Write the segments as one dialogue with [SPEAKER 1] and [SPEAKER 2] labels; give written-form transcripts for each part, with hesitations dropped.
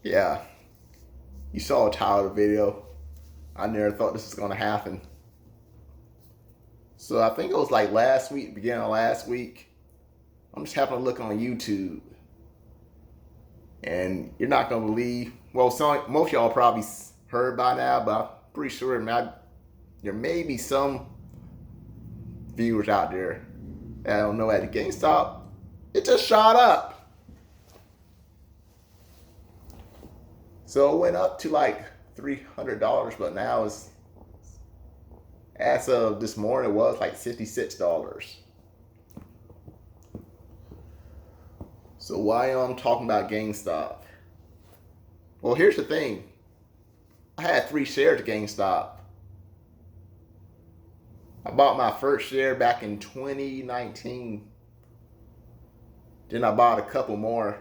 [SPEAKER 1] Yeah, you saw the title of the video. I never thought this was gonna happen. So I think it was like last week, beginning of last week. I'm just having a look on YouTube, and you're not gonna believe. Well, most of y'all probably heard by now, but I'm pretty sure there may be some viewers out there that don't know at the GameStop, it just shot up. So it went up to like $300, but now it's, as of this morning, it was like $56. So why am I talking about GameStop? Well, here's the thing. I had 3 shares of GameStop. I bought my first share back in 2019. Then I bought a couple more.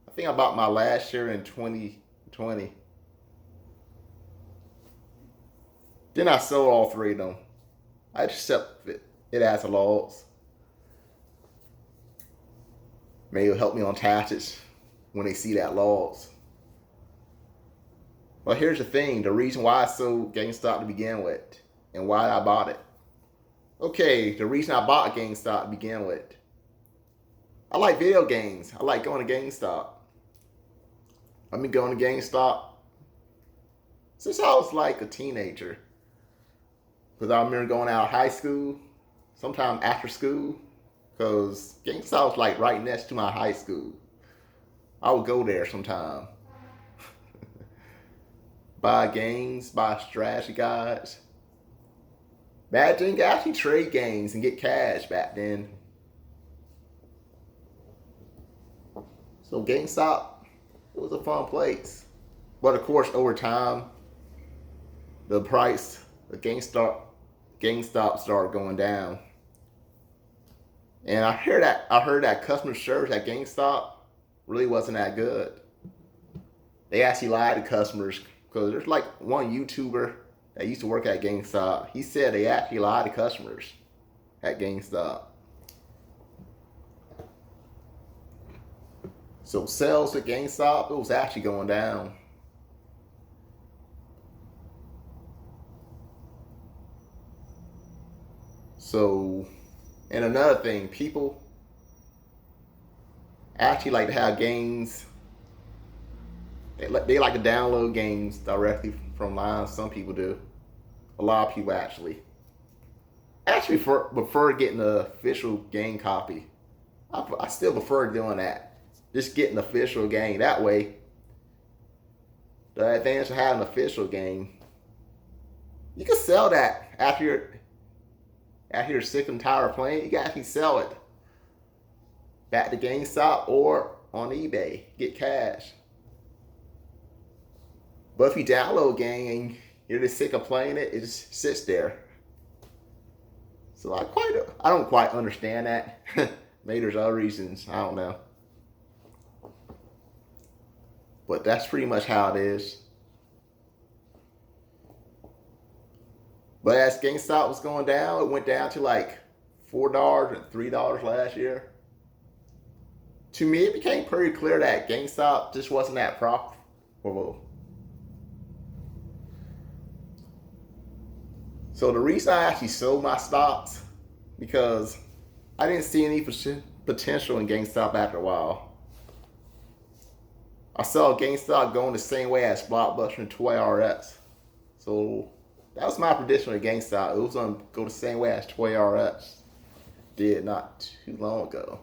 [SPEAKER 1] I think I bought my last share in 2020. Then I sold all 3 of them. I just accept it as a loss. Maybe it'll help me on taxes when they see that loss. But here's the thing, the reason why I sold GameStop to begin with and why I bought it. Okay, the reason I bought GameStop to begin with. I like video games. I like going to GameStop. I've been going to GameStop since I was like a teenager. Because I remember going out of high school, sometime after school, because GameStop was like right next to my high school. I would go there sometime. Buy games, buy strategy guides. Back then, you could actually trade games and get cash back then. So GameStop, it was a fun place. But of course, over time, the price of GameStop started going down. And I heard that customer service at GameStop really wasn't that good. They actually lied to customers, because there's like one YouTuber that used to work at GameStop. He said they actually lied to customers at GameStop. So sales at GameStop, it was actually going down. So, and another thing, people actually like to have games. They like to download games directly from online. Some people do. A lot of people actually prefer getting the official game copy. I still prefer doing that. Just getting the official game. That way, the advantage of having an official game, you can sell that after you're sick and tired of playing. You can actually sell it back to GameStop or on eBay. Get cash. But if you download a game and you're just sick of playing it, it just sits there. So I don't quite understand that. Maybe there's other reasons. I don't know. But that's pretty much how it is. But as GameStop was going down, it went down to like $4 and $3 last year. To me, it became pretty clear that GameStop just wasn't that profitable. So the reason I actually sold my stocks, because I didn't see any potential in GameStop after a while. I saw GameStop going the same way as Blockbuster and Toys R Us. So that was my prediction of GameStop. It was going to go the same way as Toys R Us did not too long ago.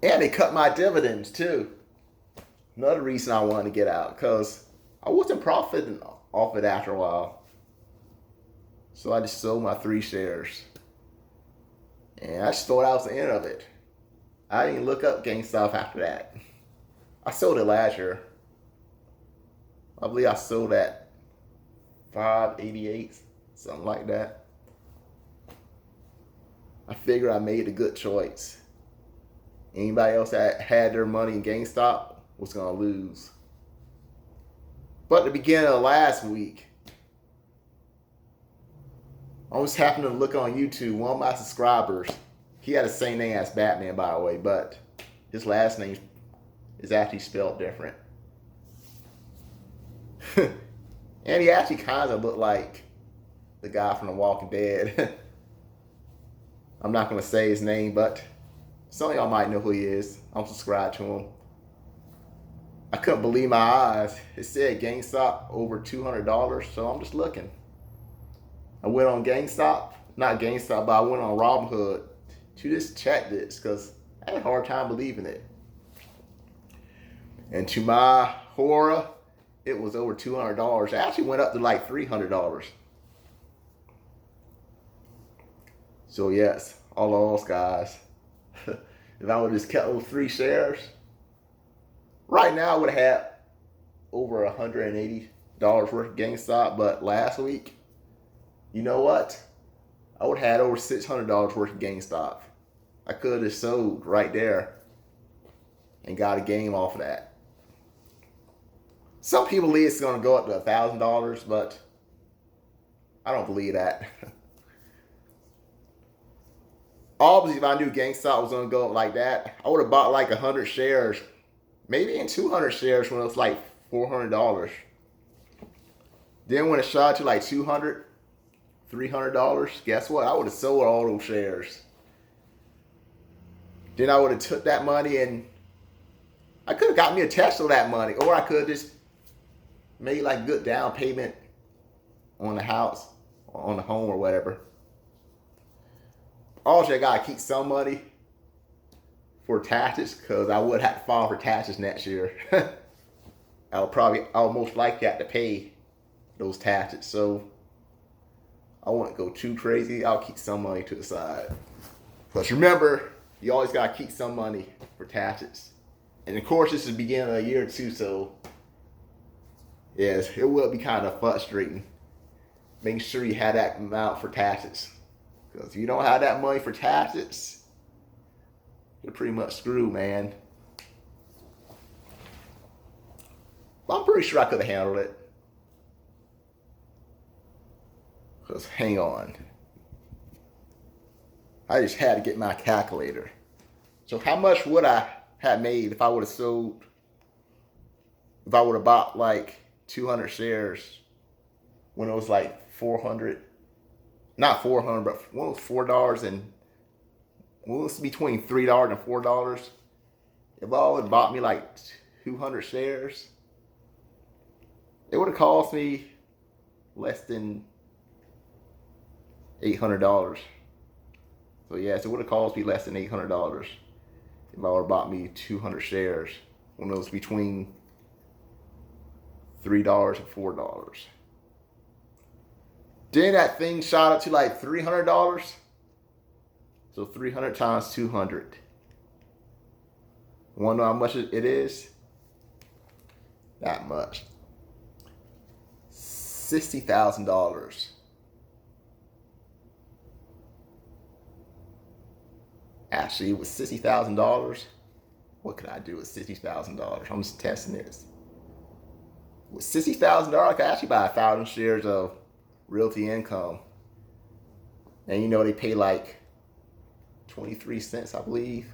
[SPEAKER 1] And they cut my dividends too. Another reason I wanted to get out, because I wasn't profiting off it after a while. So I just sold my 3 shares. And I just thought that was the end of it. I didn't look up GameStop after that. I sold it last year. I believe I sold at $5.88, something like that. I figured I made a good choice. Anybody else that had their money in GameStop was going to lose. But at the beginning of last week, I was happening to look on YouTube. One of my subscribers, he had the same name as Batman, by the way, but his last name's is actually spelled different. And he actually kind of looked like the guy from The Walking Dead. I'm not going to say his name, but some of y'all might know who he is. I'm subscribed to him. I couldn't believe my eyes. It said GameStop over $200, so I'm just looking. I went on GameStop, not GameStop, but I went on Robinhood to just check this because I had a hard time believing it. And to my horror, it was over $200. It actually went up to like $300. So yes, all lost, guys. If I would have just kept those 3 shares, right now I would have had over $180 worth of GameStop. But last week, you know what? I would have had over $600 worth of GameStop. I could have sold right there and got a game off of that. Some people believe it's going to go up to $1,000, but I don't believe that. Obviously, if I knew GameStop was going to go up like that, I would have bought like 100 shares, maybe even 200 shares when it was like $400. Then when it shot to like $200, $300, guess what? I would have sold all those shares. Then I would have took that money and I could have got me a Tesla with that money, or I could have just made like good down payment on the house, or on the home or whatever. Also, I gotta keep some money for taxes because I would have to file for taxes next year. I'll most likely have to pay those taxes. So I won't go too crazy. I'll keep some money to the side. Plus, remember, you always gotta keep some money for taxes. And of course, this is the beginning of the year too, so yes, it will be kind of frustrating. Making sure you have that amount for taxes. Because if you don't have that money for taxes, you're pretty much screwed, man. But I'm pretty sure I could have handled it. Because hang on. I just had to get my calculator. So how much would I have made if I would have sold, if I would have bought like 200 shares when it was like 400, not 400, but when it was $4 and when it was between $3 and $4. If I would have bought me like 200 shares, it would have cost me less than $800. So yes, it would have cost me less than $800 if I would have bought me 200 shares when it was between $3 and $4. Then that thing shot up to like $300. So 300 times 200. Want to know how much it is? That much. $60,000. Actually, with $60,000, what could I do with $60,000? I'm just testing this. With $60,000, I could actually buy 1,000 shares of Realty Income. And you know they pay like 23 cents, I believe.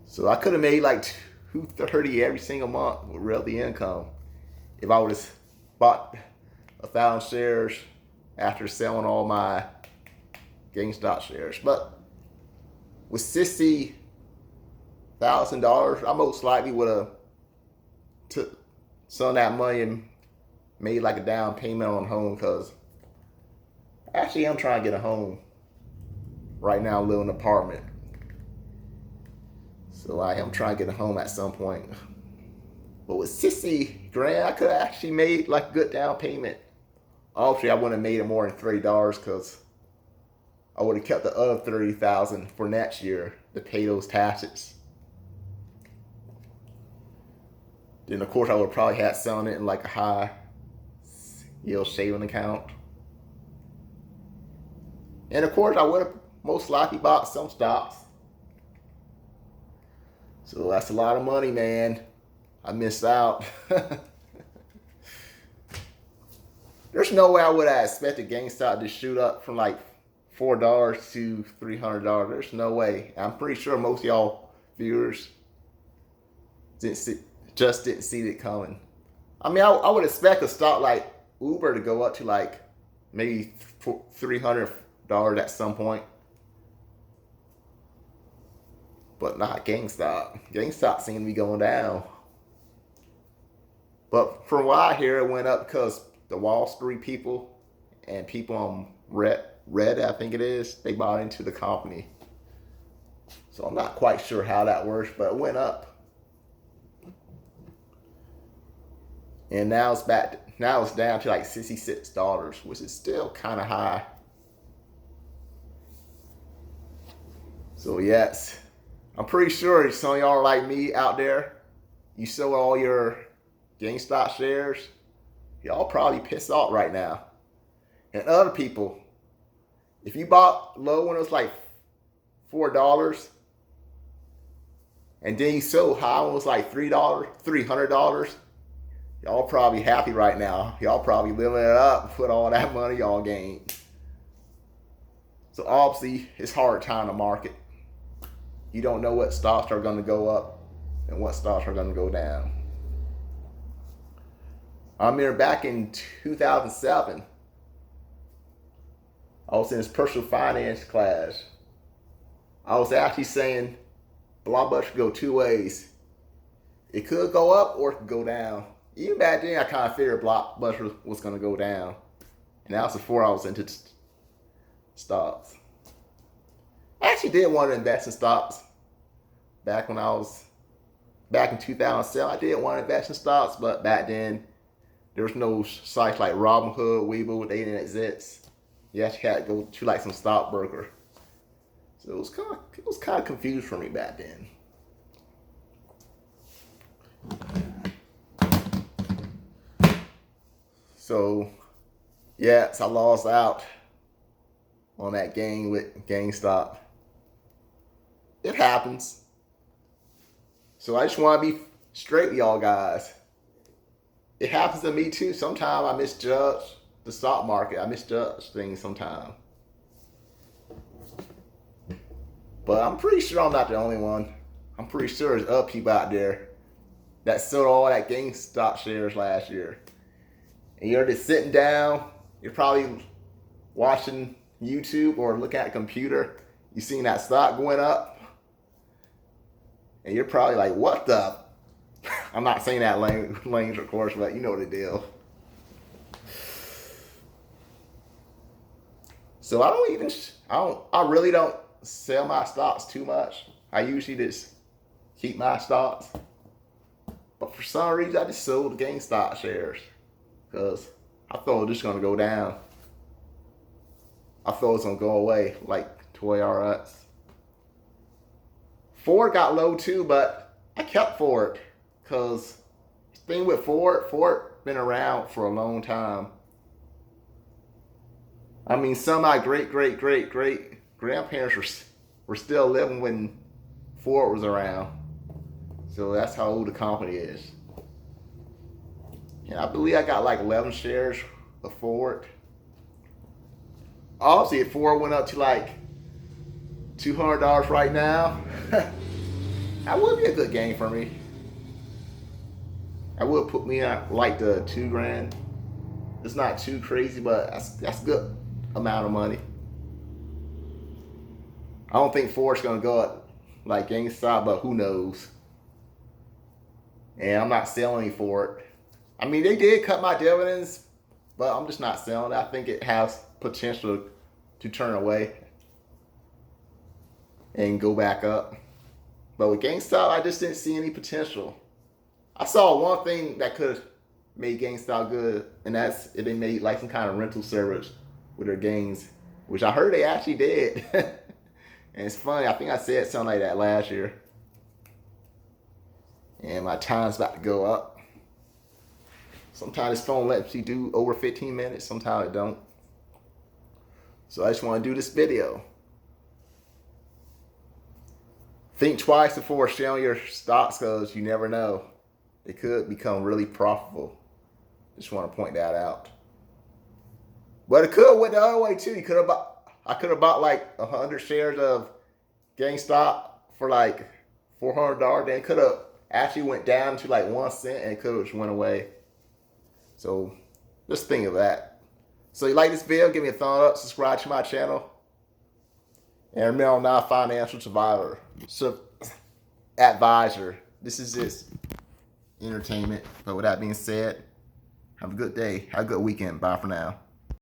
[SPEAKER 1] So I could have made like $230 every single month with Realty Income if I would have bought 1,000 shares after selling all my GameStop shares. But with $60,000, I most likely would have took some of that money and made like a down payment on a home, because actually I'm trying to get a home right now. I live in an apartment, so I am trying to get a home at some point. But with 60 grand, I could have actually made like a good down payment. Obviously, I wouldn't have made it more than $30 because I would have kept the other $30,000 for next year to pay those taxes. Then of course I would have probably had selling it in like a high yield saving account. And of course I would have most likely bought some stocks. So that's a lot of money, man. I missed out. There's no way I would have expected GameStop to shoot up from like $4 to $300. There's no way. I'm pretty sure most of y'all viewers Just didn't see it coming. I mean, I would expect a stock like Uber to go up to like maybe $300 at some point, but not GameStop. GameStop seemed to be going down. But from what I hear, it went up because the Wall Street people and people on Red, I think it is, they bought into the company. So I'm not quite sure how that works, but it went up. And now it's back. Now it's down to like $66, which is still kind of high. So yes, I'm pretty sure some of y'all are like me out there. You sold all your GameStop shares. Y'all probably pissed off right now. And other people, if you bought low when it was like $4, and then you sold high when it was like $300, y'all probably happy right now. Y'all probably living it up, put all that money y'all gained. So obviously, it's hard time to market. You don't know what stocks are going to go up and what stocks are going to go down. I remember back in 2007, I was in this personal finance class. I was actually saying Blockbuster could go two ways. It could go up or it could go down. Even back then, I kind of figured Blockbuster was going to go down. And that was before I was into stocks. I actually did want to invest in stocks back when I was back in 2007. I did want to invest in stocks, but back then there was no sites like Robinhood, Webull, they didn't exist. You actually had to go to like some stockbroker. So it was kind of confused for me back then. So yes, I lost out on that game with GameStop. It happens. So I just want to be straight with y'all guys. It happens to me too. Sometimes I misjudge the stock market. I misjudge things sometimes. But I'm pretty sure I'm not the only one. I'm pretty sure there's other people out there that sold all that GameStop shares last year. And you're just sitting down. You're probably watching YouTube or looking at a computer. You seen that stock going up. And you're probably like, what the? I'm not saying that language, of course, but you know the deal. So I really don't sell my stocks too much. I usually just keep my stocks. But for some reason, I just sold the GameStop shares because I thought it was just going to go down. I thought it was going to go away like Toy R Us. Ford got low too, but I kept Ford because the thing with Ford been around for a long time. I mean, some of my great grandparents were still living when Ford was around. So that's how old the company is. And I believe I got like 11 shares of Ford. Obviously, if Ford went up to like $200 right now, that would be a good game for me. That would put me at like the $2,000. It's not too crazy, but that's a good amount of money. I don't think Ford's gonna go up like GameStop, but who knows? And I'm not selling Ford. I mean, they did cut my dividends, but I'm just not selling it. I think it has potential to turn away and go back up. But with GameStop, I just didn't see any potential. I saw one thing that could have made GameStop good, and that's if they made like some kind of rental service with their games, which I heard they actually did. And it's funny, I think I said something like that last year. And my time's about to go up. Sometimes this phone lets you do over 15 minutes, sometimes it don't. So I just want to do this video. Think twice before sharing your stocks because you never know. It could become really profitable. Just want to point that out. But it could have went the other way too. I could have bought like 100 shares of GameStop for like $400. Then it could have actually went down to like 1 cent and it could have just went away. So just think of that. So you like this video, give me a thumbs up, subscribe to my channel. And remember, I'm not a financial survivor. So advisor. This is just entertainment. But with that being said, have a good day. Have a good weekend. Bye for now.